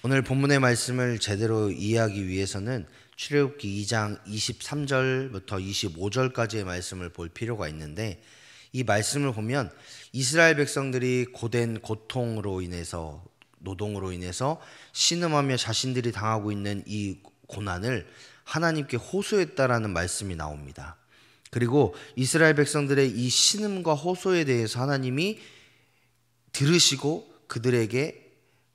오늘 본문의 말씀을 제대로 이해하기 위해서는 출애굽기 2장 23절부터 25절까지의 말씀을 볼 필요가 있는데, 이 말씀을 보면 이스라엘 백성들이 고된 고통으로 인해서, 노동으로 인해서 신음하며 자신들이 당하고 있는 이 고난을 하나님께 호소했다라는 말씀이 나옵니다. 그리고 이스라엘 백성들의 이 신음과 호소에 대해서 하나님이 들으시고 그들에게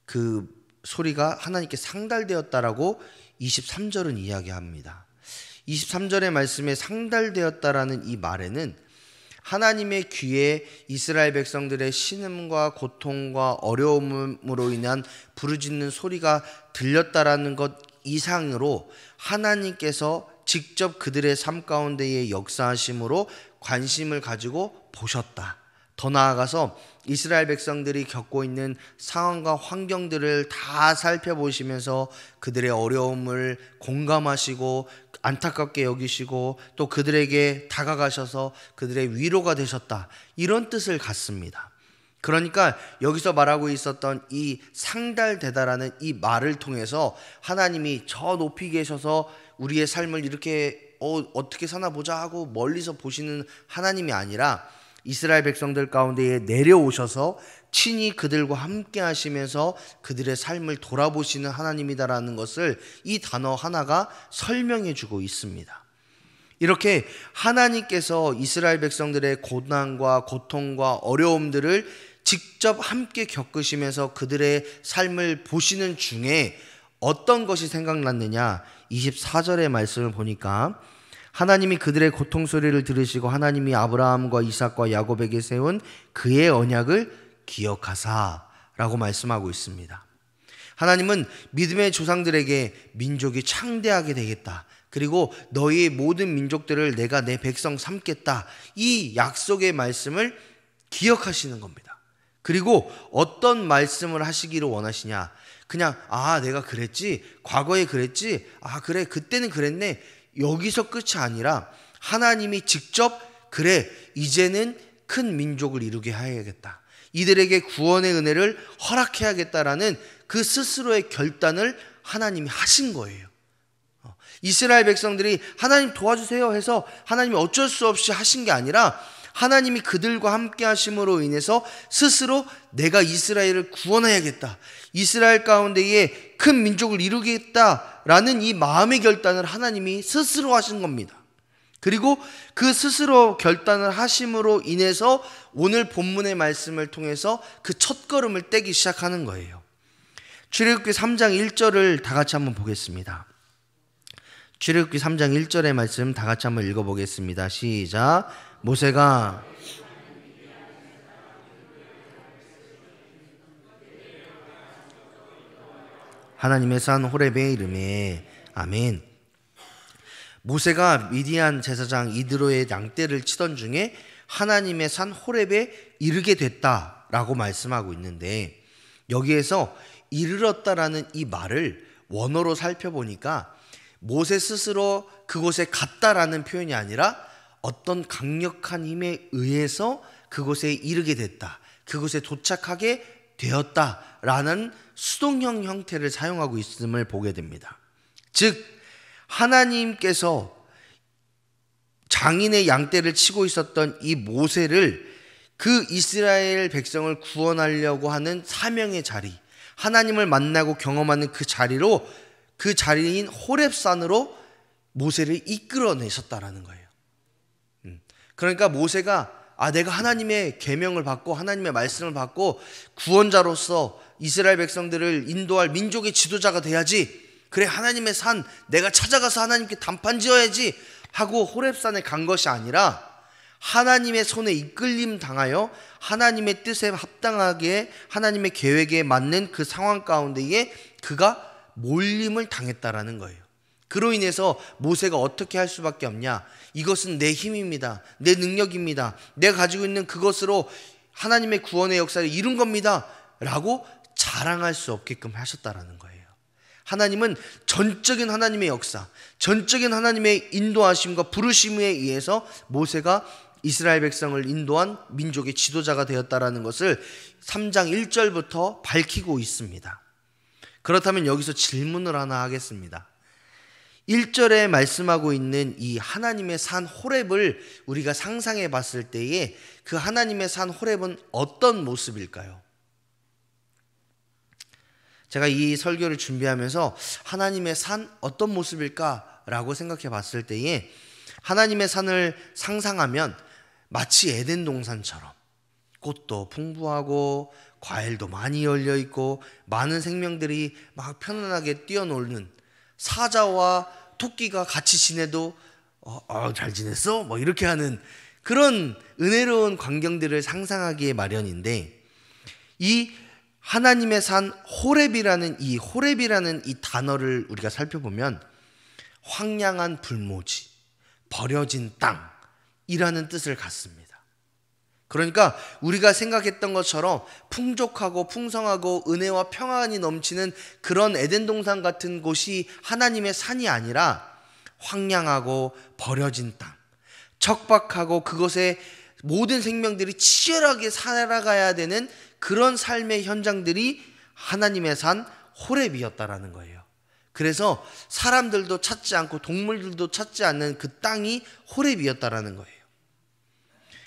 그 소리가 하나님께 상달되었다라고 23절은 이야기합니다. 23절의 말씀에 상달되었다라는 이 말에는 하나님의 귀에 이스라엘 백성들의 신음과 고통과 어려움으로 인한 부르짖는 소리가 들렸다라는 것 이상으로 하나님께서 직접 그들의 삶 가운데의 역사하심으로 관심을 가지고 보셨다. 더 나아가서 이스라엘 백성들이 겪고 있는 상황과 환경들을 다 살펴보시면서 그들의 어려움을 공감하시고 안타깝게 여기시고 또 그들에게 다가가셔서 그들의 위로가 되셨다, 이런 뜻을 갖습니다. 그러니까 여기서 말하고 있었던 이 상달되다라는 이 말을 통해서 하나님이 저 높이 계셔서 우리의 삶을 이렇게 어떻게 사나 보자 하고 멀리서 보시는 하나님이 아니라 이스라엘 백성들 가운데에 내려오셔서 친히 그들과 함께 하시면서 그들의 삶을 돌아보시는 하나님이다라는 것을 이 단어 하나가 설명해 주고 있습니다. 이렇게 하나님께서 이스라엘 백성들의 고난과 고통과 어려움들을 직접 함께 겪으시면서 그들의 삶을 보시는 중에 어떤 것이 생각났느냐, 24절의 말씀을 보니까 하나님이 그들의 고통 소리를 들으시고 하나님이 아브라함과 이삭과 야곱에게 세운 그의 언약을 기억하사라고 말씀하고 있습니다. 하나님은 믿음의 조상들에게 민족이 창대하게 되겠다, 그리고 너희의 모든 민족들을 내가 내 백성 삼겠다, 이 약속의 말씀을 기억하시는 겁니다. 그리고 어떤 말씀을 하시기를 원하시냐, 그냥 내가 그랬지, 과거에 그랬지, 그래 그때는 그랬네, 여기서 끝이 아니라 하나님이 직접 그래 이제는 큰 민족을 이루게 해야겠다, 이들에게 구원의 은혜를 허락해야겠다라는 그 스스로의 결단을 하나님이 하신 거예요. 이스라엘 백성들이 하나님 도와주세요 해서 하나님이 어쩔 수 없이 하신 게 아니라 하나님이 그들과 함께 하심으로 인해서 스스로 내가 이스라엘을 구원해야겠다, 이스라엘 가운데에 큰 민족을 이루겠다라는 이 마음의 결단을 하나님이 스스로 하신 겁니다. 그리고 그 스스로 결단을 하심으로 인해서 오늘 본문의 말씀을 통해서 그 첫걸음을 떼기 시작하는 거예요. 출애굽기 3장 1절을 다 같이 한번 보겠습니다. 출애굽기 3장 1절의 말씀 다 같이 한번 읽어보겠습니다. 시작. 모세가 하나님의 산 호렙에 이르매. 아멘. 모세가 미디안 제사장 이드로의 양떼를 치던 중에 하나님의 산 호렙에 이르게 됐다라고 말씀하고 있는데, 여기에서 이르렀다라는 이 말을 원어로 살펴보니까 모세 스스로 그곳에 갔다라는 표현이 아니라 어떤 강력한 힘에 의해서 그곳에 이르게 됐다, 그곳에 도착하게 되었다라는 수동형 형태를 사용하고 있음을 보게 됩니다. 즉 하나님께서 장인의 양떼를 치고 있었던 이 모세를 그 이스라엘 백성을 구원하려고 하는 사명의 자리, 하나님을 만나고 경험하는 그 자리로, 그 자리인 호렙산으로 모세를 이끌어내셨다라는 거예요. 그러니까 모세가 내가 하나님의 계명을 받고 하나님의 말씀을 받고 구원자로서 이스라엘 백성들을 인도할 민족의 지도자가 돼야지, 그래 하나님의 산 내가 찾아가서 하나님께 단판 지어야지 하고 호렙산에 간 것이 아니라 하나님의 손에 이끌림 당하여 하나님의 뜻에 합당하게 하나님의 계획에 맞는 그 상황 가운데에 그가 몰림을 당했다라는 거예요. 그로 인해서 모세가 어떻게 할 수밖에 없냐, 이것은 내 힘입니다, 내 능력입니다, 내가 가지고 있는 그것으로 하나님의 구원의 역사를 이룬 겁니다 라고 자랑할 수 없게끔 하셨다라는 거예요. 하나님은 전적인 하나님의 역사, 전적인 하나님의 인도하심과 부르심에 의해서 모세가 이스라엘 백성을 인도한 민족의 지도자가 되었다라는 것을 3장 1절부터 밝히고 있습니다. 그렇다면 여기서 질문을 하나 하겠습니다. 1절에 말씀하고 있는 이 하나님의 산 호렙을 우리가 상상해 봤을 때에 그 하나님의 산 호렙은 어떤 모습일까요? 제가 이 설교를 준비하면서 하나님의 산 어떤 모습일까라고 생각해 봤을 때에 하나님의 산을 상상하면 마치 에덴 동산처럼 꽃도 풍부하고 과일도 많이 열려 있고 많은 생명들이 막 편안하게 뛰어놀는, 사자와 토끼가 같이 지내도 잘 지냈어? 뭐 이렇게 하는 그런 은혜로운 광경들을 상상하기에 마련인데, 이 하나님의 산 호렙이라는 이 단어를 우리가 살펴보면 황량한 불모지, 버려진 땅이라는 뜻을 갖습니다. 그러니까 우리가 생각했던 것처럼 풍족하고 풍성하고 은혜와 평안이 넘치는 그런 에덴 동산 같은 곳이 하나님의 산이 아니라 황량하고 버려진 땅, 척박하고 그곳에 모든 생명들이 치열하게 살아가야 되는 그런 삶의 현장들이 하나님의 산 호렙이었다라는 거예요. 그래서 사람들도 찾지 않고 동물들도 찾지 않는 그 땅이 호렙이었다라는 거예요.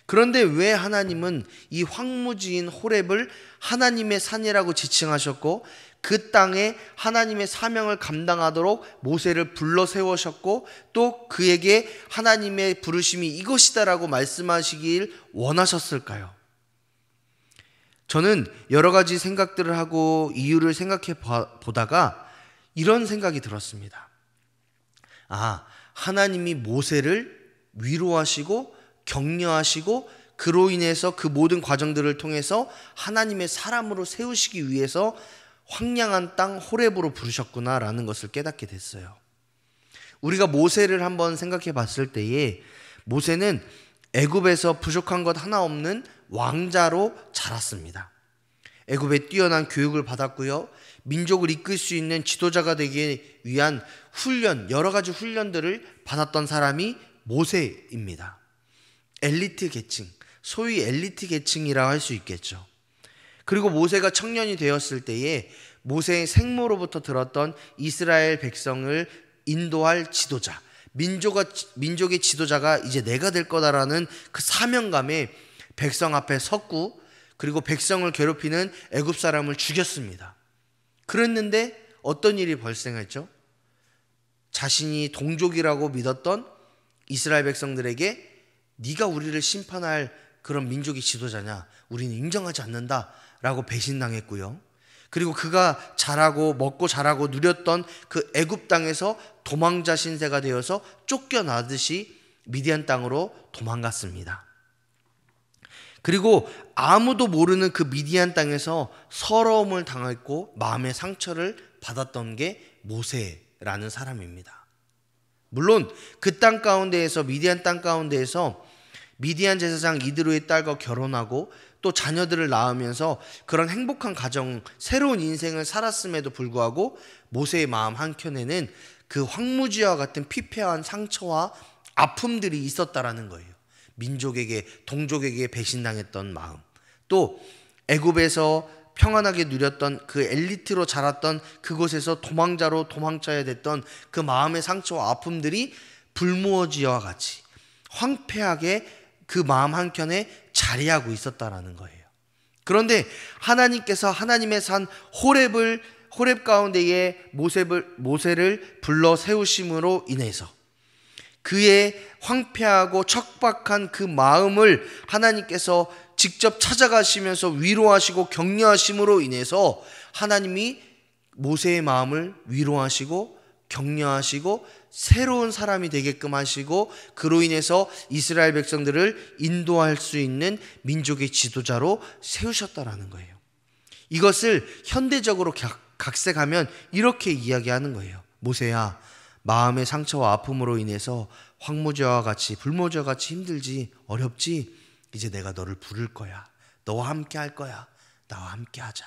그런데 왜 하나님은 이 황무지인 호렙을 하나님의 산이라고 지칭하셨고 그 땅에 하나님의 사명을 감당하도록 모세를 불러 세우셨고 또 그에게 하나님의 부르심이 이것이다라고 말씀하시길 원하셨을까요? 저는 여러 가지 생각들을 하고 이유를 생각해 보다가 이런 생각이 들었습니다. 하나님이 모세를 위로하시고 격려하시고 그로 인해서 그 모든 과정들을 통해서 하나님의 사람으로 세우시기 위해서 황량한 땅 호렙으로 부르셨구나라는 것을 깨닫게 됐어요. 우리가 모세를 한번 생각해 봤을 때에 모세는 애굽에서 부족한 것 하나 없는 왕자로 자랐습니다. 애굽에 뛰어난 교육을 받았고요. 민족을 이끌 수 있는 지도자가 되기 위한 훈련, 여러 가지 훈련들을 받았던 사람이 모세입니다. 엘리트 계층, 소위 엘리트 계층이라고 할 수 있겠죠. 그리고 모세가 청년이 되었을 때에 모세의 생모로부터 들었던 이스라엘 백성을 인도할 지도자, 민족의 지도자가 이제 내가 될 거다라는 그 사명감에 백성 앞에 섰고 그리고 백성을 괴롭히는 애굽 사람을 죽였습니다. 그랬는데 어떤 일이 발생했죠? 자신이 동족이라고 믿었던 이스라엘 백성들에게 네가 우리를 심판할 그런 민족의 지도자냐? 우리는 인정하지 않는다 라고 배신당했고요. 그리고 그가 자라고 먹고 자라고 누렸던 그 애굽 땅에서 도망자 신세가 되어서 쫓겨나듯이 미디안 땅으로 도망갔습니다. 그리고 아무도 모르는 그 미디안 땅에서 서러움을 당했고 마음의 상처를 받았던 게 모세라는 사람입니다. 물론 그 땅 가운데에서 미디안 땅 가운데에서 미디안 제사장 이드로의 딸과 결혼하고 또 자녀들을 낳으면서 그런 행복한 가정, 새로운 인생을 살았음에도 불구하고 모세의 마음 한켠에는 그 황무지와 같은 피폐한 상처와 아픔들이 있었다라는 거예요. 민족에게, 동족에게 배신당했던 마음, 또 애굽에서 평안하게 누렸던 그 엘리트로 자랐던 그곳에서 도망자로 도망쳐야 됐던 그 마음의 상처와 아픔들이 불모지와 같이 황폐하게 그 마음 한켠에 자리하고 있었다라는 거예요. 그런데 하나님께서 하나님의 산 호렙 가운데에 모세를 불러 세우심으로 인해서 그의 황폐하고 척박한 그 마음을 하나님께서 직접 찾아가시면서 위로하시고 격려하심으로 인해서 하나님이 모세의 마음을 위로하시고 격려하시고 새로운 사람이 되게끔 하시고 그로 인해서 이스라엘 백성들을 인도할 수 있는 민족의 지도자로 세우셨다라는 거예요. 이것을 현대적으로 각색하면 이렇게 이야기하는 거예요. 모세야, 마음의 상처와 아픔으로 인해서 황무지와 같이 불모지와 같이 힘들지, 어렵지? 이제 내가 너를 부를 거야. 너와 함께 할 거야. 나와 함께 하자.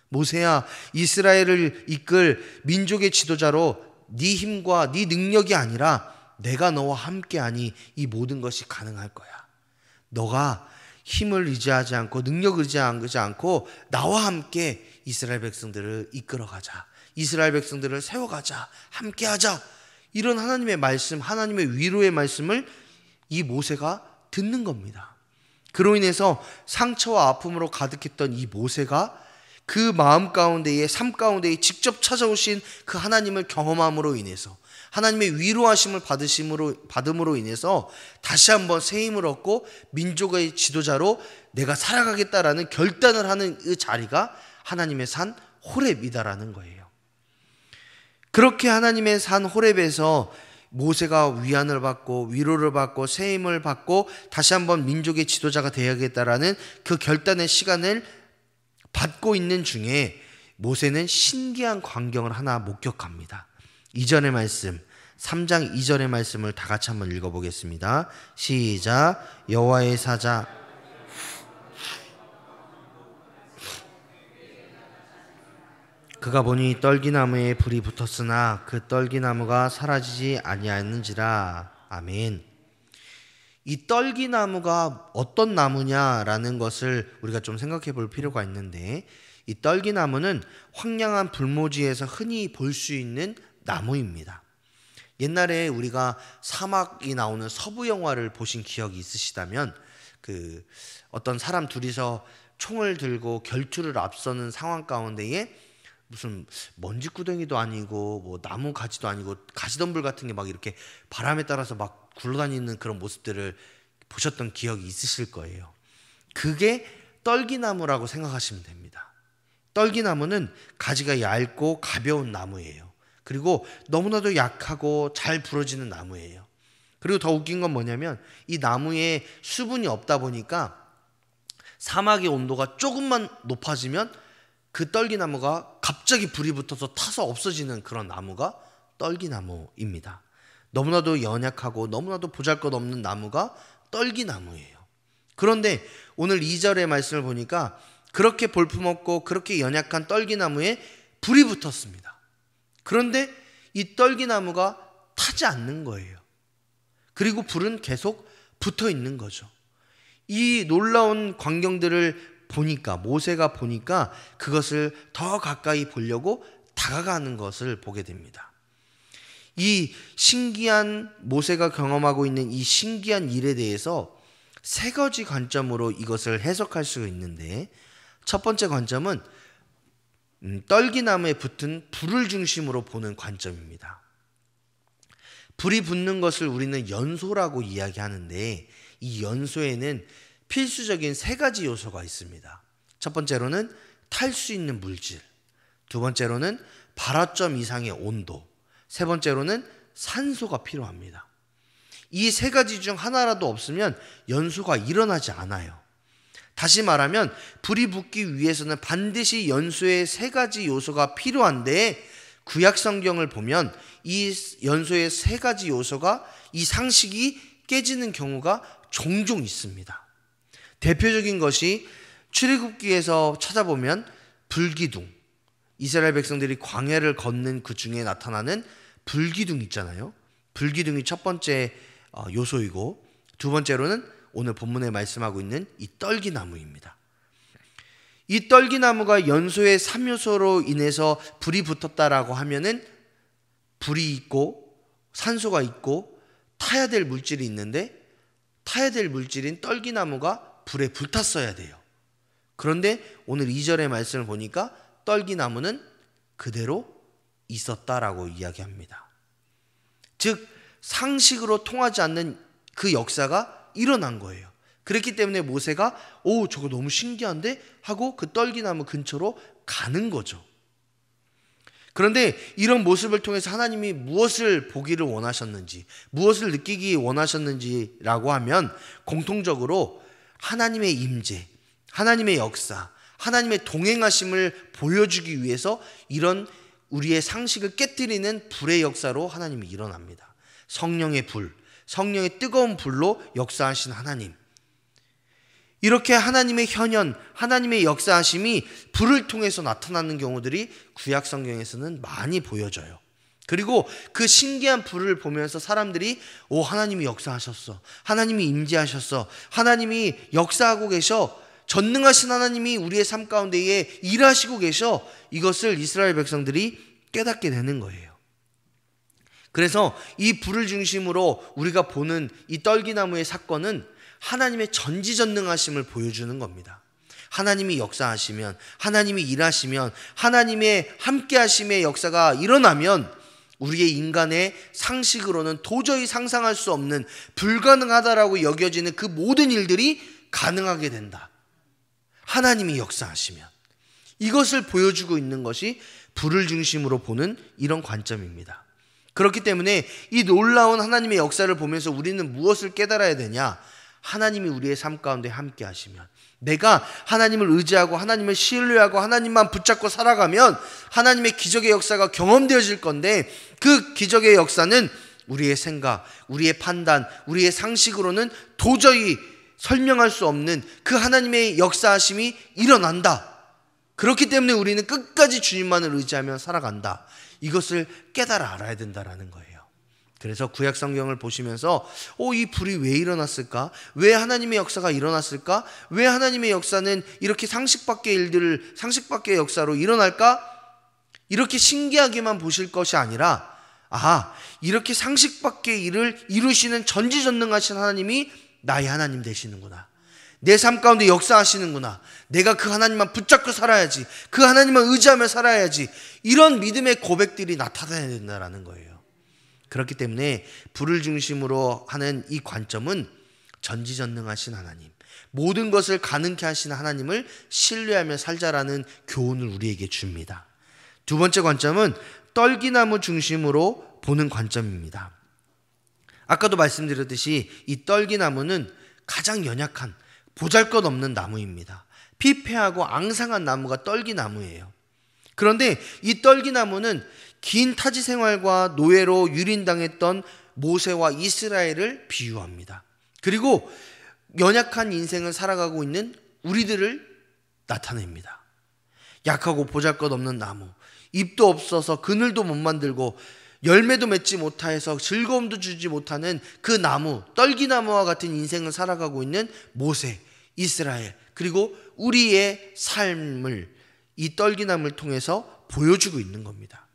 모세야, 이스라엘을 이끌 민족의 지도자로 네 힘과 네 능력이 아니라 내가 너와 함께하니 이 모든 것이 가능할 거야. 너가 힘을 의지하지 않고 능력을 의지하지 않고 나와 함께 이스라엘 백성들을 이끌어가자. 이스라엘 백성들을 세워가자, 함께하자, 이런 하나님의 말씀, 하나님의 위로의 말씀을 이 모세가 듣는 겁니다. 그로 인해서 상처와 아픔으로 가득했던 이 모세가 그 마음 가운데에, 삶 가운데에 직접 찾아오신 그 하나님을 경험함으로 인해서, 하나님의 위로하심을 받음으로 인해서 다시 한번 새 힘을 얻고 민족의 지도자로 내가 살아가겠다라는 결단을 하는 그 자리가 하나님의 산 호렙이다라는 거예요. 그렇게 하나님의 산 호렙에서 모세가 위안을 받고 위로를 받고 새 힘을 받고 다시 한번 민족의 지도자가 되어야겠다라는 그 결단의 시간을 받고 있는 중에 모세는 신기한 광경을 하나 목격합니다. 이전의 말씀, 3장 2절의 말씀을 다 같이 한번 읽어보겠습니다. 시작. 여호와의 사자 그가 보니 떨기나무에 불이 붙었으나 그 떨기나무가 사라지지 아니하였는지라. 아멘. 이 떨기나무가 어떤 나무냐라는 것을 우리가 좀 생각해 볼 필요가 있는데, 이 떨기나무는 황량한 불모지에서 흔히 볼 수 있는 나무입니다. 옛날에 우리가 사막이 나오는 서부 영화를 보신 기억이 있으시다면 그 어떤 사람 둘이서 총을 들고 결투를 앞서는 상황 가운데에 무슨 먼지구덩이도 아니고 뭐 나무 가지도 아니고 가시덤불 같은 게 막 이렇게 바람에 따라서 막 굴러다니는 그런 모습들을 보셨던 기억이 있으실 거예요. 그게 떨기나무라고 생각하시면 됩니다. 떨기나무는 가지가 얇고 가벼운 나무예요. 그리고 너무나도 약하고 잘 부러지는 나무예요. 그리고 더 웃긴 건 뭐냐면 이 나무에 수분이 없다 보니까 사막의 온도가 조금만 높아지면 그 떨기나무가 갑자기 불이 붙어서 타서 없어지는 그런 나무가 떨기나무입니다. 너무나도 연약하고 너무나도 보잘것없는 나무가 떨기나무예요. 그런데 오늘 2절의 말씀을 보니까 그렇게 볼품없고 그렇게 연약한 떨기나무에 불이 붙었습니다. 그런데 이 떨기나무가 타지 않는 거예요. 그리고 불은 계속 붙어 있는 거죠. 이 놀라운 광경들을 보니까, 모세가 보니까 그것을 더 가까이 보려고 다가가는 것을 보게 됩니다. 이 신기한, 모세가 경험하고 있는 이 신기한 일에 대해서 세 가지 관점으로 이것을 해석할 수 있는데, 첫 번째 관점은 떨기나무에 붙은 불을 중심으로 보는 관점입니다. 불이 붙는 것을 우리는 연소라고 이야기하는데, 이 연소에는 필수적인 세 가지 요소가 있습니다. 첫 번째로는 탈 수 있는 물질, 두 번째로는 발화점 이상의 온도, 세 번째로는 산소가 필요합니다. 이 세 가지 중 하나라도 없으면 연소가 일어나지 않아요. 다시 말하면 불이 붙기 위해서는 반드시 연소의 세 가지 요소가 필요한데, 구약 성경을 보면 이 연소의 세 가지 요소가, 이 상식이 깨지는 경우가 종종 있습니다. 대표적인 것이 출애굽기에서 찾아보면 불기둥, 이스라엘 백성들이 광야를 걷는 그 중에 나타나는 불기둥 있잖아요. 불기둥이 첫 번째 요소이고, 두 번째로는 오늘 본문에 말씀하고 있는 이 떨기나무입니다. 이 떨기나무가 연소의 3요소로 인해서 불이 붙었다라고 하면은 불이 있고 산소가 있고 타야 될 물질이 있는데, 타야 될 물질인 떨기나무가 불에 불탔어야 돼요. 그런데 오늘 2절의 말씀을 보니까 떨기나무는 그대로 있었다라고 이야기합니다. 즉 상식으로 통하지 않는 그 역사가 일어난 거예요. 그렇기 때문에 모세가 오, 저거 너무 신기한데 하고 그 떨기나무 근처로 가는 거죠. 그런데 이런 모습을 통해서 하나님이 무엇을 보기를 원하셨는지, 무엇을 느끼기 원하셨는지라고 하면 공통적으로 하나님의 임재, 하나님의 역사, 하나님의 동행하심을 보여주기 위해서 이런 우리의 상식을 깨뜨리는 불의 역사로 하나님이 일어납니다. 성령의 불, 성령의 뜨거운 불로 역사하신 하나님. 이렇게 하나님의 현현, 하나님의 역사하심이 불을 통해서 나타나는 경우들이 구약 성경에서는 많이 보여져요. 그리고 그 신기한 불을 보면서 사람들이 오, 하나님이 역사하셨어, 하나님이 임재하셨어, 하나님이 역사하고 계셔, 전능하신 하나님이 우리의 삶 가운데에 일하시고 계셔, 이것을 이스라엘 백성들이 깨닫게 되는 거예요. 그래서 이 불을 중심으로 우리가 보는 이 떨기나무의 사건은 하나님의 전지전능하심을 보여주는 겁니다. 하나님이 역사하시면, 하나님이 일하시면, 하나님의 함께하심의 역사가 일어나면 우리의 인간의 상식으로는 도저히 상상할 수 없는 불가능하다라고 여겨지는 그 모든 일들이 가능하게 된다. 하나님이 역사하시면. 이것을 보여주고 있는 것이 불을 중심으로 보는 이런 관점입니다. 그렇기 때문에 이 놀라운 하나님의 역사를 보면서 우리는 무엇을 깨달아야 되냐? 하나님이 우리의 삶 가운데 함께 하시면, 내가 하나님을 의지하고 하나님을 신뢰하고 하나님만 붙잡고 살아가면 하나님의 기적의 역사가 경험되어질 건데, 그 기적의 역사는 우리의 생각, 우리의 판단, 우리의 상식으로는 도저히 설명할 수 없는 그 하나님의 역사하심이 일어난다. 그렇기 때문에 우리는 끝까지 주님만을 의지하며 살아간다. 이것을 깨달아 알아야 된다라는 거예요. 그래서 구약 성경을 보시면서 이 불이 왜 일어났을까? 왜 하나님의 역사가 일어났을까? 왜 하나님의 역사는 이렇게 상식밖의 일들을 상식밖의 역사로 일어날까? 이렇게 신기하게만 보실 것이 아니라, 이렇게 상식밖의 일을 이루시는 전지전능하신 하나님이 나의 하나님 되시는구나. 내 삶 가운데 역사하시는구나. 내가 그 하나님만 붙잡고 살아야지. 그 하나님만 의지하며 살아야지. 이런 믿음의 고백들이 나타나야 된다는 거예요. 그렇기 때문에 불을 중심으로 하는 이 관점은 전지전능하신 하나님, 모든 것을 가능케 하시는 하나님을 신뢰하며 살자라는 교훈을 우리에게 줍니다. 두 번째 관점은 떨기나무 중심으로 보는 관점입니다. 아까도 말씀드렸듯이 이 떨기나무는 가장 연약한, 보잘것없는 나무입니다. 피폐하고 앙상한 나무가 떨기나무예요. 그런데 이 떨기나무는 긴 타지 생활과 노예로 유린당했던 모세와 이스라엘을 비유합니다. 그리고 연약한 인생을 살아가고 있는 우리들을 나타냅니다. 약하고 보잘것없는 나무, 잎도 없어서 그늘도 못 만들고 열매도 맺지 못해서 즐거움도 주지 못하는 그 나무, 떨기나무와 같은 인생을 살아가고 있는 모세, 이스라엘, 그리고 우리의 삶을 이 떨기나무를 통해서 보여주고 있는 겁니다.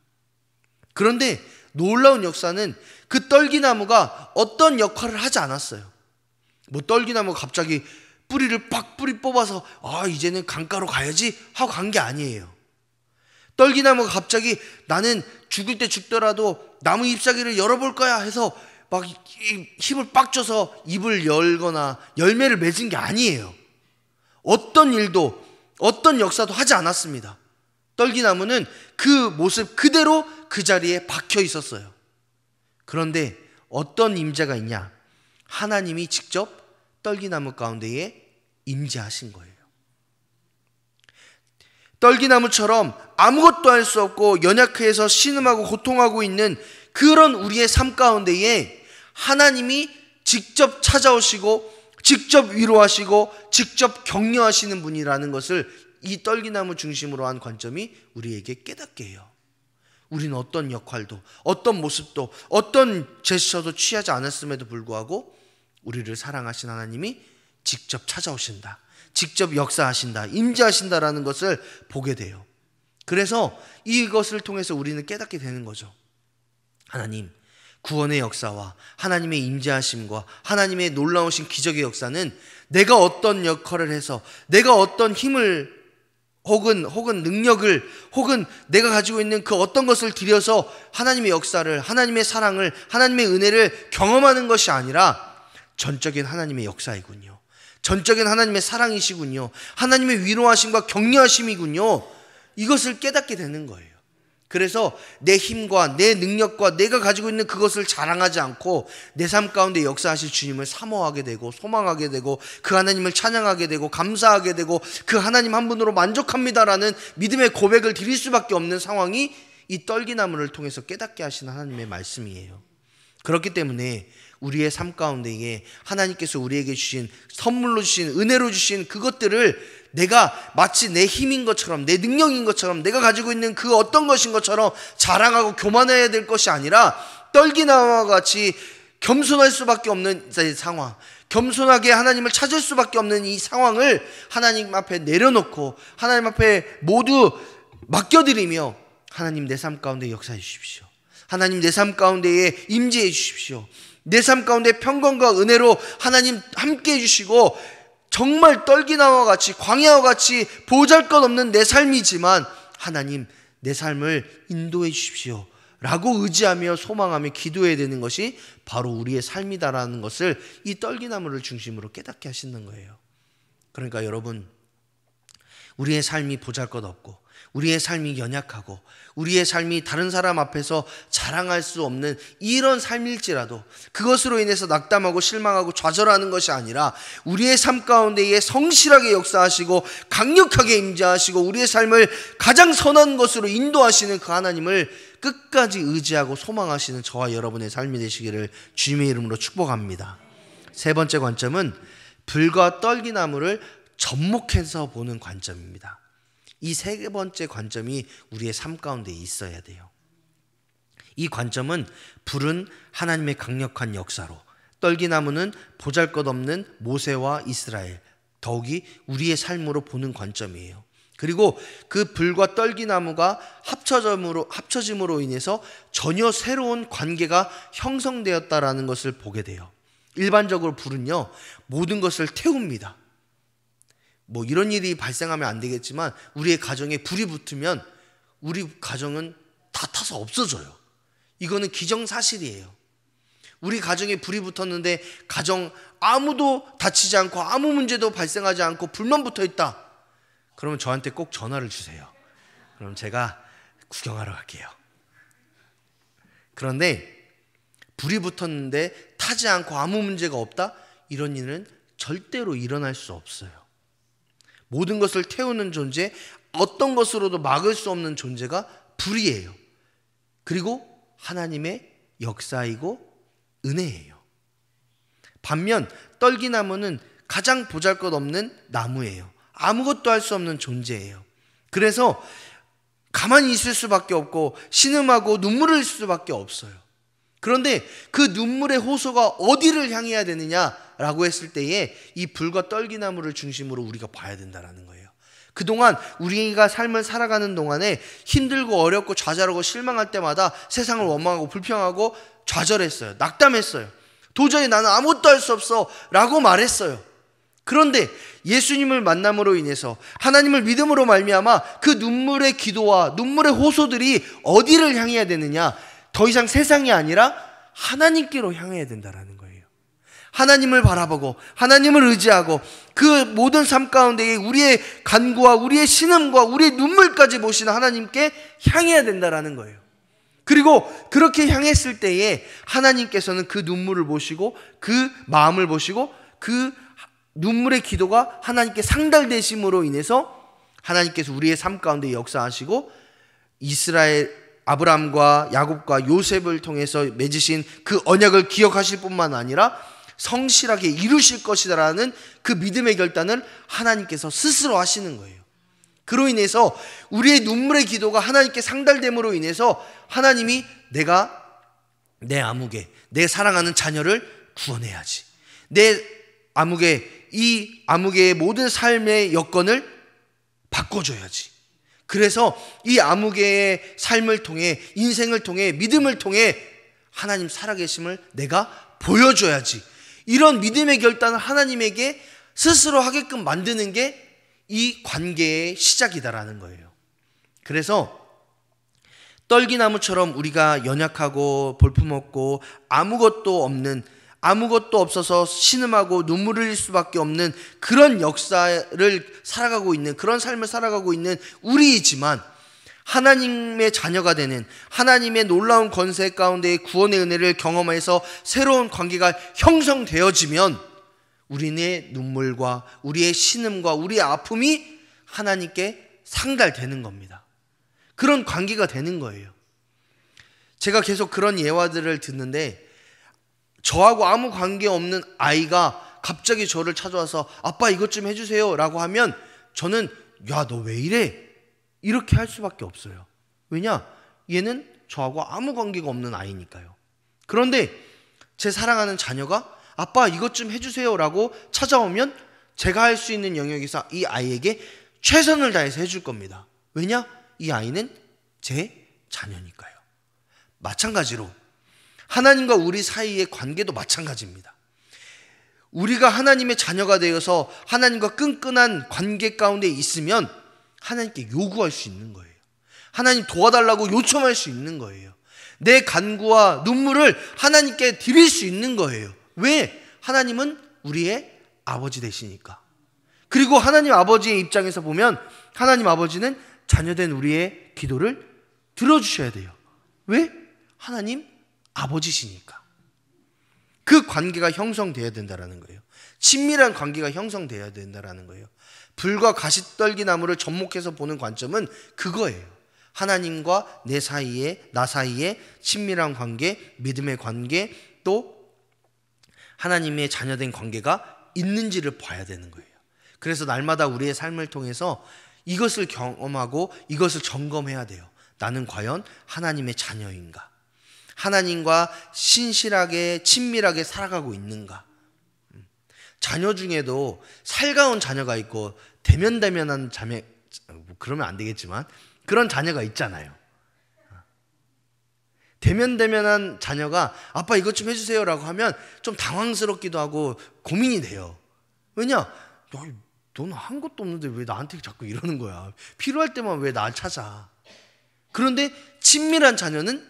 그런데 놀라운 역사는 그 떨기나무가 어떤 역할을 하지 않았어요. 떨기나무가 갑자기 뿌리 뽑아서 이제는 강가로 가야지 하고 간 게 아니에요. 떨기나무가 갑자기 나는 죽을 때 죽더라도 나무 잎사귀를 열어볼 거야 해서 막 힘을 빡 줘서 잎을 열거나 열매를 맺은 게 아니에요. 어떤 일도 어떤 역사도 하지 않았습니다. 떨기나무는 그 모습 그대로 그 자리에 박혀 있었어요. 그런데 어떤 임재가 있냐? 하나님이 직접 떨기나무 가운데에 임재하신 거예요. 떨기나무처럼 아무것도 할 수 없고 연약해서 신음하고 고통하고 있는 그런 우리의 삶 가운데에 하나님이 직접 찾아오시고 직접 위로하시고 직접 격려하시는 분이라는 것을 이 떨기나무 중심으로 한 관점이 우리에게 깨닫게 해요. 우리는 어떤 역할도 어떤 모습도 어떤 제스처도 취하지 않았음에도 불구하고 우리를 사랑하신 하나님이 직접 찾아오신다, 직접 역사하신다, 임재하신다라는 것을 보게 돼요. 그래서 이것을 통해서 우리는 깨닫게 되는 거죠. 하나님, 구원의 역사와 하나님의 임재하심과 하나님의 놀라우신 기적의 역사는 내가 어떤 역할을 해서 내가 어떤 힘을 혹은 능력을 혹은 내가 가지고 있는 그 어떤 것을 들여서 하나님의 역사를, 하나님의 사랑을, 하나님의 은혜를 경험하는 것이 아니라 전적인 하나님의 역사이군요. 전적인 하나님의 사랑이시군요. 하나님의 위로하심과 격려하심이군요. 이것을 깨닫게 되는 거예요. 그래서 내 힘과 내 능력과 내가 가지고 있는 그것을 자랑하지 않고 내 삶 가운데 역사하실 주님을 사모하게 되고 소망하게 되고 그 하나님을 찬양하게 되고 감사하게 되고 그 하나님 한 분으로 만족합니다라는 믿음의 고백을 드릴 수밖에 없는 상황이 이 떨기나무를 통해서 깨닫게 하시는 하나님의 말씀이에요. 그렇기 때문에 우리의 삶 가운데에 하나님께서 우리에게 주신 선물로 주신 은혜로 주신 그것들을 내가 마치 내 힘인 것처럼 내 능력인 것처럼 내가 가지고 있는 그 어떤 것인 것처럼 자랑하고 교만해야 될 것이 아니라 떨기나무와 같이 겸손할 수밖에 없는 상황, 겸손하게 하나님을 찾을 수밖에 없는 이 상황을 하나님 앞에 내려놓고 하나님 앞에 모두 맡겨드리며 하나님 내 삶 가운데 역사해 주십시오. 하나님 내 삶 가운데에 임재해 주십시오. 내 삶 가운데 평강과 은혜로 하나님 함께 해주시고 정말 떨기나무와 같이 광야와 같이 보잘것없는 내 삶이지만 하나님 내 삶을 인도해 주십시오 라고 의지하며 소망하며 기도해야 되는 것이 바로 우리의 삶이다라는 것을 이 떨기나무를 중심으로 깨닫게 하시는 거예요. 그러니까 여러분, 우리의 삶이 보잘것없고 우리의 삶이 연약하고 우리의 삶이 다른 사람 앞에서 자랑할 수 없는 이런 삶일지라도 그것으로 인해서 낙담하고 실망하고 좌절하는 것이 아니라 우리의 삶 가운데에 성실하게 역사하시고 강력하게 임재하시고 우리의 삶을 가장 선한 것으로 인도하시는 그 하나님을 끝까지 의지하고 소망하시는 저와 여러분의 삶이 되시기를 주님의 이름으로 축복합니다. 세 번째 관점은 불과 떨기나무를 접목해서 보는 관점입니다. 이 세 번째 관점이 우리의 삶 가운데 있어야 돼요. 이 관점은 불은 하나님의 강력한 역사로, 떨기나무는 보잘것없는 모세와 이스라엘, 더욱이 우리의 삶으로 보는 관점이에요. 그리고 그 불과 떨기나무가 합쳐짐으로 인해서 전혀 새로운 관계가 형성되었다라는 것을 보게 돼요. 일반적으로 불은요, 모든 것을 태웁니다. 뭐 이런 일이 발생하면 안 되겠지만 우리의 가정에 불이 붙으면 우리 가정은 다 타서 없어져요. 이거는 기정사실이에요. 우리 가정에 불이 붙었는데 가정 아무도 다치지 않고 아무 문제도 발생하지 않고 불만 붙어 있다. 그러면 저한테 꼭 전화를 주세요. 그럼 제가 구경하러 갈게요. 그런데 불이 붙었는데 타지 않고 아무 문제가 없다? 이런 일은 절대로 일어날 수 없어요. 모든 것을 태우는 존재, 어떤 것으로도 막을 수 없는 존재가 불이에요. 그리고 하나님의 역사이고 은혜예요. 반면 떨기나무는 가장 보잘것없는 나무예요. 아무것도 할 수 없는 존재예요. 그래서 가만히 있을 수밖에 없고 신음하고 눈물을 흘릴 수밖에 없어요. 그런데 그 눈물의 호소가 어디를 향해야 되느냐라고 했을 때에 이 불과 떨기나무를 중심으로 우리가 봐야 된다는 거예요. 그동안 우리가 삶을 살아가는 동안에 힘들고 어렵고 좌절하고 실망할 때마다 세상을 원망하고 불평하고 좌절했어요. 낙담했어요. 도저히 나는 아무것도 할 수 없어 라고 말했어요. 그런데 예수님을 만남으로 인해서 하나님을 믿음으로 말미암아 그 눈물의 기도와 눈물의 호소들이 어디를 향해야 되느냐, 더 이상 세상이 아니라 하나님께로 향해야 된다는 거예요. 하나님을 바라보고 하나님을 의지하고 그 모든 삶 가운데에 우리의 간구와 우리의 신음과 우리의 눈물까지 보시는 하나님께 향해야 된다는 거예요. 그리고 그렇게 향했을 때에 하나님께서는 그 눈물을 보시고 그 마음을 보시고 그 눈물의 기도가 하나님께 상달되심으로 인해서 하나님께서 우리의 삶 가운데 역사하시고 이스라엘 아브라함과 야곱과 요셉을 통해서 맺으신 그 언약을 기억하실 뿐만 아니라 성실하게 이루실 것이다라는 그 믿음의 결단을 하나님께서 스스로 하시는 거예요. 그로 인해서 우리의 눈물의 기도가 하나님께 상달됨으로 인해서 하나님이 내가 내 아무개, 내 사랑하는 자녀를 구원해야지, 내 아무개, 이 아무개의 모든 삶의 여건을 바꿔줘야지. 그래서 이 아무개의 삶을 통해, 인생을 통해, 믿음을 통해 하나님 살아계심을 내가 보여줘야지. 이런 믿음의 결단을 하나님에게 스스로 하게끔 만드는 게 이 관계의 시작이다라는 거예요. 그래서 떨기나무처럼 우리가 연약하고 볼품없고 아무것도 없어서 신음하고 눈물을 흘릴 수밖에 없는 그런 역사를 살아가고 있는, 그런 삶을 살아가고 있는 우리이지만 하나님의 자녀가 되는, 하나님의 놀라운 권세 가운데의 구원의 은혜를 경험해서 새로운 관계가 형성되어지면 우리의 눈물과 우리의 신음과 우리의 아픔이 하나님께 상달되는 겁니다. 그런 관계가 되는 거예요. 제가 계속 그런 예화들을 듣는데 저하고 아무 관계없는 아이가 갑자기 저를 찾아와서 아빠 이것 좀 해주세요 라고 하면 저는 야, 너 왜 이래? 이렇게 할 수밖에 없어요. 왜냐? 얘는 저하고 아무 관계가 없는 아이니까요. 그런데 제 사랑하는 자녀가 아빠 이것 좀 해주세요 라고 찾아오면 제가 할 수 있는 영역에서 이 아이에게 최선을 다해서 해줄 겁니다. 왜냐? 이 아이는 제 자녀니까요. 마찬가지로 하나님과 우리 사이의 관계도 마찬가지입니다. 우리가 하나님의 자녀가 되어서 하나님과 끈끈한 관계 가운데 있으면 하나님께 요구할 수 있는 거예요. 하나님 도와달라고 요청할 수 있는 거예요. 내 간구와 눈물을 하나님께 드릴 수 있는 거예요. 왜? 하나님은 우리의 아버지 되시니까. 그리고 하나님 아버지의 입장에서 보면 하나님 아버지는 자녀된 우리의 기도를 들어주셔야 돼요. 왜? 하나님 아버지시니까. 그 관계가 형성되어야 된다는 거예요. 친밀한 관계가 형성되어야 된다는 거예요. 불과 가시떨기 나무를 접목해서 보는 관점은 그거예요. 하나님과 나 사이에 친밀한 관계, 믿음의 관계, 또 하나님의 자녀된 관계가 있는지를 봐야 되는 거예요. 그래서 날마다 우리의 삶을 통해서 이것을 경험하고 이것을 점검해야 돼요. 나는 과연 하나님의 자녀인가? 하나님과 신실하게 친밀하게 살아가고 있는가? 자녀 중에도 살가운 자녀가 있고 대면대면한 자매, 그러면 안 되겠지만 그런 자녀가 있잖아요. 대면대면한 자녀가 아빠 이것 좀 해주세요 라고 하면 좀 당황스럽기도 하고 고민이 돼요. 왜냐? 너는 한 것도 없는데 왜 나한테 자꾸 이러는 거야? 필요할 때만 왜 날 찾아? 그런데 친밀한 자녀는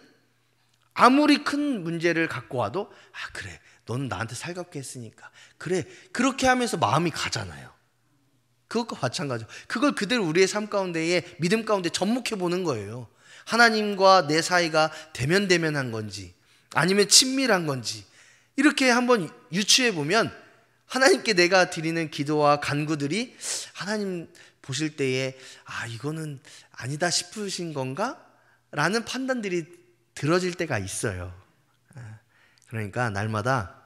아무리 큰 문제를 갖고 와도 그래, 너는 나한테 살갑게 했으니까 그래, 그렇게 하면서 마음이 가잖아요. 그것과 마찬가지죠. 그걸 그대로 우리의 삶 가운데에 믿음 가운데 접목해 보는 거예요. 하나님과 내 사이가 대면대면한 건지 아니면 친밀한 건지 이렇게 한번 유추해 보면 하나님께 내가 드리는 기도와 간구들이 하나님 보실 때에 이거는 아니다 싶으신 건가? 라는 판단들이 들어질 때가 있어요. 그러니까 날마다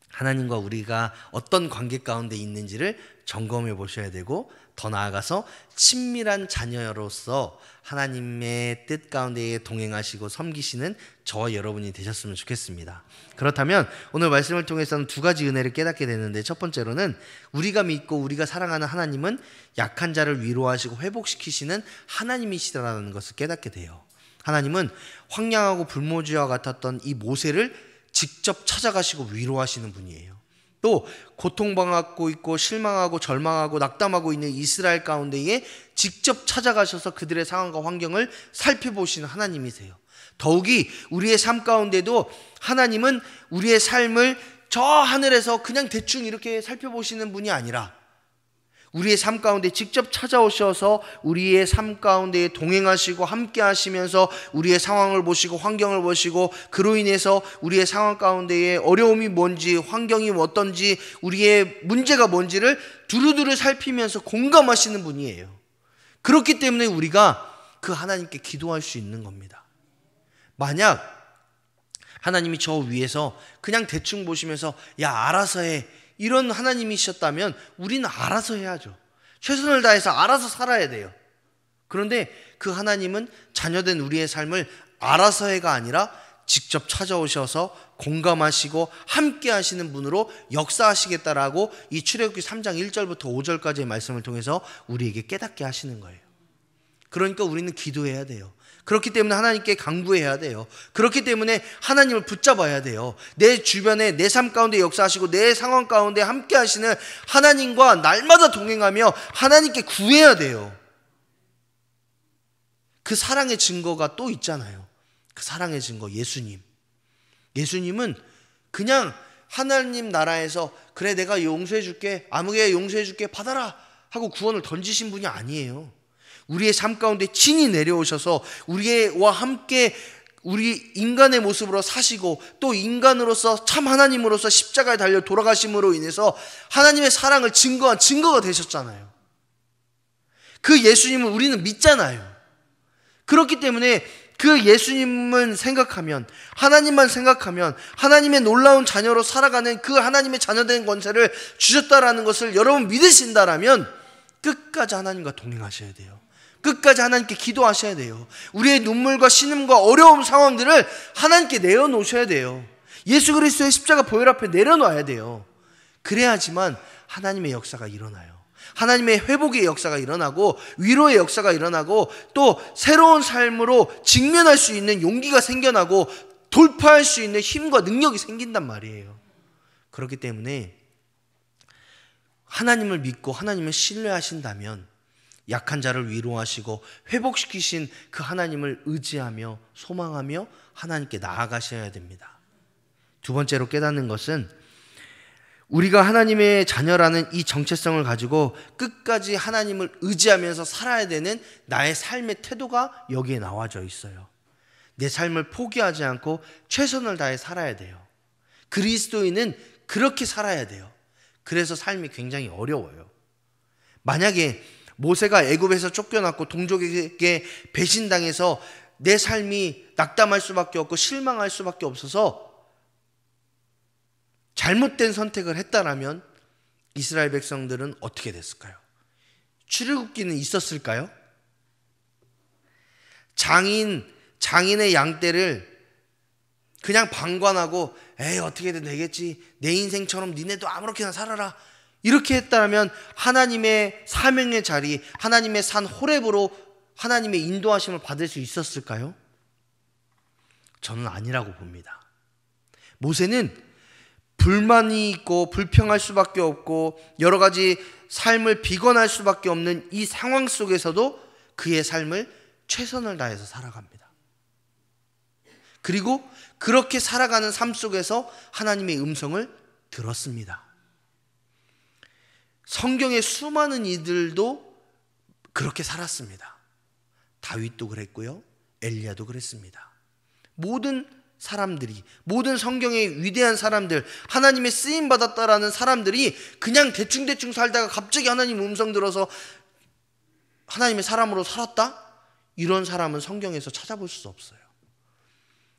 하나님과 우리가 어떤 관계 가운데 있는지를 점검해 보셔야 되고, 더 나아가서 친밀한 자녀로서 하나님의 뜻 가운데 동행하시고 섬기시는 저와 여러분이 되셨으면 좋겠습니다. 그렇다면 오늘 말씀을 통해서는 두 가지 은혜를 깨닫게 되는데, 첫 번째로는 우리가 믿고 우리가 사랑하는 하나님은 약한 자를 위로하시고 회복시키시는 하나님이시라는 것을 깨닫게 돼요. 하나님은 황량하고 불모지와 같았던 이 모세를 직접 찾아가시고 위로하시는 분이에요. 또 고통받고 있고 실망하고 절망하고 낙담하고 있는 이스라엘 가운데에 직접 찾아가셔서 그들의 상황과 환경을 살펴보시는 하나님이세요. 더욱이 우리의 삶 가운데도 하나님은 우리의 삶을 저 하늘에서 그냥 대충 이렇게 살펴보시는 분이 아니라 우리의 삶 가운데 직접 찾아오셔서 우리의 삶 가운데 동행하시고 함께 하시면서 우리의 상황을 보시고 환경을 보시고, 그로 인해서 우리의 상황 가운데의 어려움이 뭔지, 환경이 어떤지, 우리의 문제가 뭔지를 두루두루 살피면서 공감하시는 분이에요. 그렇기 때문에 우리가 그 하나님께 기도할 수 있는 겁니다. 만약 하나님이 저 위에서 그냥 대충 보시면서 야 알아서 해, 이런 하나님이셨다면 우리는 알아서 해야죠. 최선을 다해서 알아서 살아야 돼요. 그런데 그 하나님은 자녀된 우리의 삶을 알아서 해가 아니라 직접 찾아오셔서 공감하시고 함께 하시는 분으로 역사하시겠다라고 이 출애굽기 3장 1절부터 5절까지의 말씀을 통해서 우리에게 깨닫게 하시는 거예요. 그러니까 우리는 기도해야 돼요. 그렇기 때문에 하나님께 간구해야 돼요. 그렇기 때문에 하나님을 붙잡아야 돼요. 내 주변에 내 삶 가운데 역사하시고 내 상황 가운데 함께 하시는 하나님과 날마다 동행하며 하나님께 구해야 돼요. 그 사랑의 증거가 또 있잖아요. 그 사랑의 증거, 예수님. 예수님은 그냥 하나님 나라에서 그래 내가 용서해 줄게, 아무개 용서해 줄게, 받아라 하고 구원을 던지신 분이 아니에요. 우리의 삶 가운데 친히 내려오셔서 우리와 함께 우리 인간의 모습으로 사시고, 또 인간으로서 참 하나님으로서 십자가에 달려 돌아가심으로 인해서 하나님의 사랑을 증거한 증거가 되셨잖아요. 그 예수님을 우리는 믿잖아요. 그렇기 때문에 그 예수님만 생각하면, 하나님만 생각하면 하나님의 놀라운 자녀로 살아가는 그 하나님의 자녀된 권세를 주셨다라는 것을 여러분 믿으신다라면 끝까지 하나님과 동행하셔야 돼요. 끝까지 하나님께 기도하셔야 돼요. 우리의 눈물과 신음과 어려움 상황들을 하나님께 내어놓으셔야 돼요. 예수 그리스도의 십자가 보혈 앞에 내려놔야 돼요. 그래야지만 하나님의 역사가 일어나요. 하나님의 회복의 역사가 일어나고 위로의 역사가 일어나고 또 새로운 삶으로 직면할 수 있는 용기가 생겨나고 돌파할 수 있는 힘과 능력이 생긴단 말이에요. 그렇기 때문에 하나님을 믿고 하나님을 신뢰하신다면 약한 자를 위로하시고 회복시키신 그 하나님을 의지하며 소망하며 하나님께 나아가셔야 됩니다. 두 번째로 깨닫는 것은 우리가 하나님의 자녀라는 이 정체성을 가지고 끝까지 하나님을 의지하면서 살아야 되는 나의 삶의 태도가 여기에 나와져 있어요. 내 삶을 포기하지 않고 최선을 다해 살아야 돼요. 그리스도인은 그렇게 살아야 돼요. 그래서 삶이 굉장히 어려워요. 만약에 모세가 애굽에서 쫓겨났고 동족에게 배신당해서 내 삶이 낙담할 수밖에 없고 실망할 수밖에 없어서 잘못된 선택을 했다라면 이스라엘 백성들은 어떻게 됐을까요? 출애굽기는 있었을까요? 장인의 양떼를 그냥 방관하고 에이 어떻게든 되겠지, 내 인생처럼 니네도 아무렇게나 살아라, 이렇게 했다면 하나님의 사명의 자리, 하나님의 산 호렙으로 하나님의 인도하심을 받을 수 있었을까요? 저는 아니라고 봅니다. 모세는 불만이 있고 불평할 수밖에 없고 여러 가지 삶을 비관할 수밖에 없는 이 상황 속에서도 그의 삶을 최선을 다해서 살아갑니다. 그리고 그렇게 살아가는 삶 속에서 하나님의 음성을 들었습니다. 성경의 수많은 이들도 그렇게 살았습니다. 다윗도 그랬고요, 엘리야도 그랬습니다. 모든 사람들이, 모든 성경의 위대한 사람들, 하나님의 쓰임받았다라는 사람들이 그냥 대충 살다가 갑자기 하나님 음성 들어서 하나님의 사람으로 살았다? 이런 사람은 성경에서 찾아볼 수 없어요.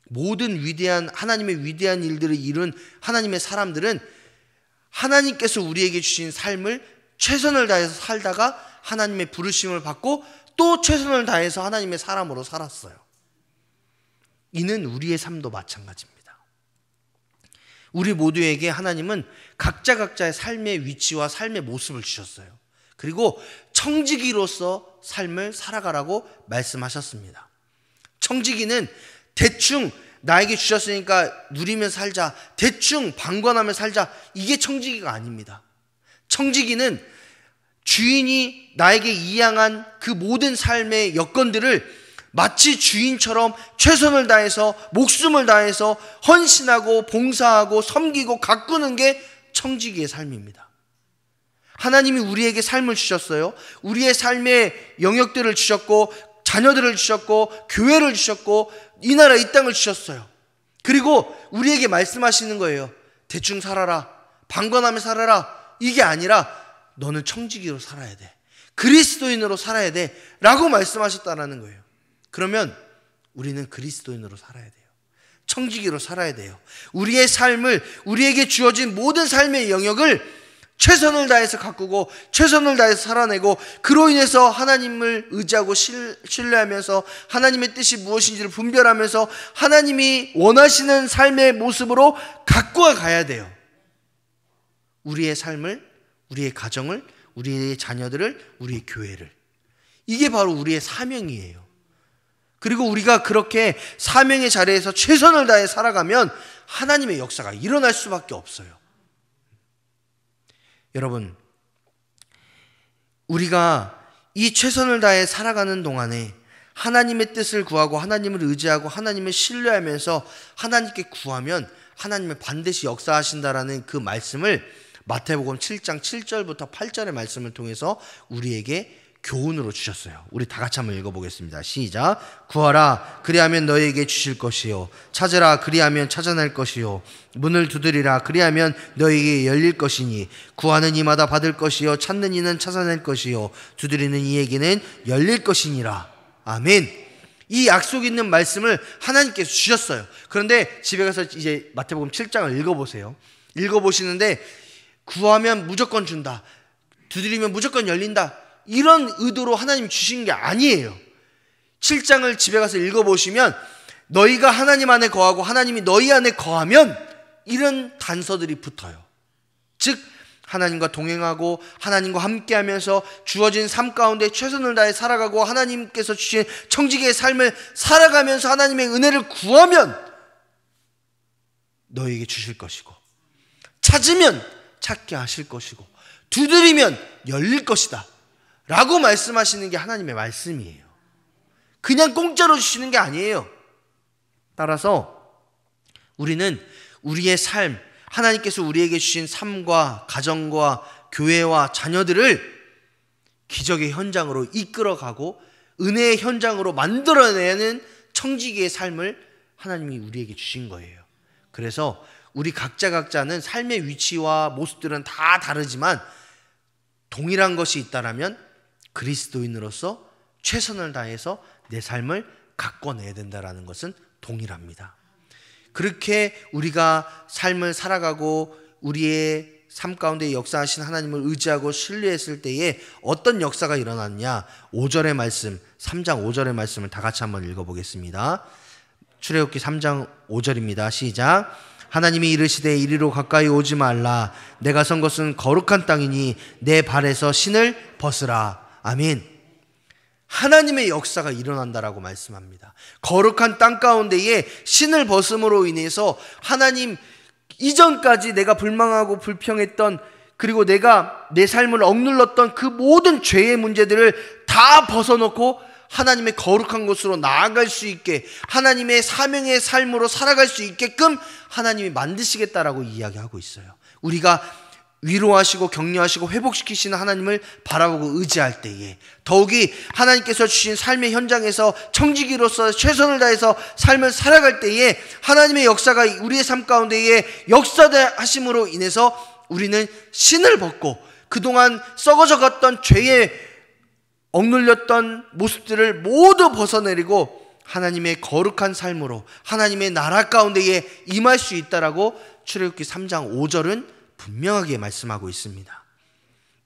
모든 위대한 하나님의 위대한 일들을 이룬 하나님의 사람들은 하나님께서 우리에게 주신 삶을 최선을 다해서 살다가 하나님의 부르심을 받고 또 최선을 다해서 하나님의 사람으로 살았어요. 이는 우리의 삶도 마찬가지입니다. 우리 모두에게 하나님은 각자의 삶의 위치와 삶의 모습을 주셨어요. 그리고 청지기로서 삶을 살아가라고 말씀하셨습니다. 청지기는 대충 나에게 주셨으니까 누리며 살자, 대충 방관하며 살자, 이게 청지기가 아닙니다. 청지기는 주인이 나에게 이양한 그 모든 삶의 여건들을 마치 주인처럼 최선을 다해서 목숨을 다해서 헌신하고 봉사하고 섬기고 가꾸는 게 청지기의 삶입니다. 하나님이 우리에게 삶을 주셨어요. 우리의 삶의 영역들을 주셨고 자녀들을 주셨고 교회를 주셨고 이 나라 이 땅을 주셨어요. 그리고 우리에게 말씀하시는 거예요. 대충 살아라, 방관하며 살아라, 이게 아니라 너는 청지기로 살아야 돼, 그리스도인으로 살아야 돼 라고 말씀하셨다라는 거예요. 그러면 우리는 그리스도인으로 살아야 돼요. 청지기로 살아야 돼요. 우리의 삶을, 우리에게 주어진 모든 삶의 영역을 최선을 다해서 가꾸고 최선을 다해서 살아내고 그로 인해서 하나님을 의지하고 신뢰하면서 하나님의 뜻이 무엇인지를 분별하면서 하나님이 원하시는 삶의 모습으로 가꾸어 가야 돼요. 우리의 삶을, 우리의 가정을, 우리의 자녀들을, 우리의 교회를. 이게 바로 우리의 사명이에요. 그리고 우리가 그렇게 사명의 자리에서 최선을 다해 살아가면 하나님의 역사가 일어날 수밖에 없어요. 여러분, 우리가 이 최선을 다해 살아가는 동안에 하나님의 뜻을 구하고 하나님을 의지하고 하나님을 신뢰하면서 하나님께 구하면 하나님은 반드시 역사하신다라는 그 말씀을 마태복음 7장 7절부터 8절의 말씀을 통해서 우리에게 교훈으로 주셨어요. 우리 다 같이 한번 읽어보겠습니다. 시작. 구하라 그리하면 너희에게 주실 것이요, 찾으라 그리하면 찾아낼 것이요, 문을 두드리라 그리하면 너희에게 열릴 것이니 구하는 이마다 받을 것이요, 찾는 이는 찾아낼 것이요, 두드리는 이에게는 열릴 것이니라. 아멘. 이 약속 있는 말씀을 하나님께서 주셨어요. 그런데 집에 가서 이제 마태복음 7장을 읽어보세요. 읽어보시는데 구하면 무조건 준다, 두드리면 무조건 열린다, 이런 의도로 하나님 주신 게 아니에요. 7장을 집에 가서 읽어보시면 너희가 하나님 안에 거하고 하나님이 너희 안에 거하면 이런 단서들이 붙어요. 즉 하나님과 동행하고 하나님과 함께하면서 주어진 삶 가운데 최선을 다해 살아가고 하나님께서 주신 청지기의 삶을 살아가면서 하나님의 은혜를 구하면 너에게 주실 것이고, 찾으면 찾게 하실 것이고, 두드리면 열릴 것이다 라고 말씀하시는 게 하나님의 말씀이에요. 그냥 공짜로 주시는 게 아니에요. 따라서 우리는 우리의 삶, 하나님께서 우리에게 주신 삶과 가정과 교회와 자녀들을 기적의 현장으로 이끌어가고 은혜의 현장으로 만들어내는 청지기의 삶을 하나님이 우리에게 주신 거예요. 그래서 우리 각자는 삶의 위치와 모습들은 다 다르지만 동일한 것이 있다라면 그리스도인으로서 최선을 다해서 내 삶을 가꿔내야 된다는 것은 동일합니다. 그렇게 우리가 삶을 살아가고 우리의 삶 가운데 역사하신 하나님을 의지하고 신뢰했을 때에 어떤 역사가 일어났냐? 5절의 말씀, 3장 5절의 말씀을 다 같이 한번 읽어보겠습니다. 출애굽기 3장 5절입니다. 시작. 하나님이 이르시되 이리로 가까이 오지 말라. 내가 선 것은 거룩한 땅이니 내 발에서 신을 벗으라. 아멘. 하나님의 역사가 일어난다라고 말씀합니다. 거룩한 땅 가운데에 신을 벗음으로 인해서 하나님 이전까지 내가 불망하고 불평했던, 그리고 내가 내 삶을 억눌렀던 그 모든 죄의 문제들을 다 벗어놓고 하나님의 거룩한 곳으로 나아갈 수 있게, 하나님의 사명의 삶으로 살아갈 수 있게끔 하나님이 만드시겠다라고 이야기하고 있어요. 우리가 위로하시고 격려하시고 회복시키시는 하나님을 바라보고 의지할 때에, 더욱이 하나님께서 주신 삶의 현장에서 청지기로서 최선을 다해서 삶을 살아갈 때에 하나님의 역사가 우리의 삶 가운데에 역사하심으로 인해서 우리는 신을 벗고 그동안 썩어져 갔던 죄에 억눌렸던 모습들을 모두 벗어내리고 하나님의 거룩한 삶으로 하나님의 나라 가운데에 임할 수 있다라고 출애굽기 3장 5절은 분명하게 말씀하고 있습니다.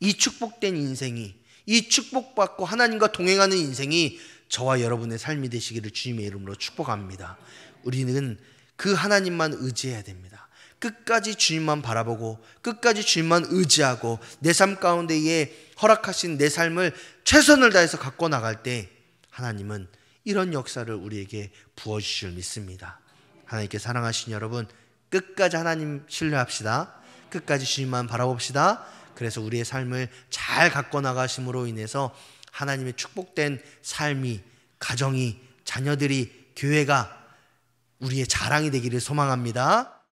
이 축복된 인생이, 이 축복받고 하나님과 동행하는 인생이 저와 여러분의 삶이 되시기를 주님의 이름으로 축복합니다. 우리는 그 하나님만 의지해야 됩니다. 끝까지 주님만 바라보고 끝까지 주님만 의지하고 내 삶 가운데에 허락하신 내 삶을 최선을 다해서 갖고 나갈 때 하나님은 이런 역사를 우리에게 부어주실 줄 믿습니다. 하나님께 사랑하신 여러분, 끝까지 하나님 신뢰합시다. 끝까지 주님만 바라봅시다. 그래서 우리의 삶을 잘 갖고 나가심으로 인해서 하나님의 축복된 삶이, 가정이, 자녀들이, 교회가 우리의 자랑이 되기를 소망합니다.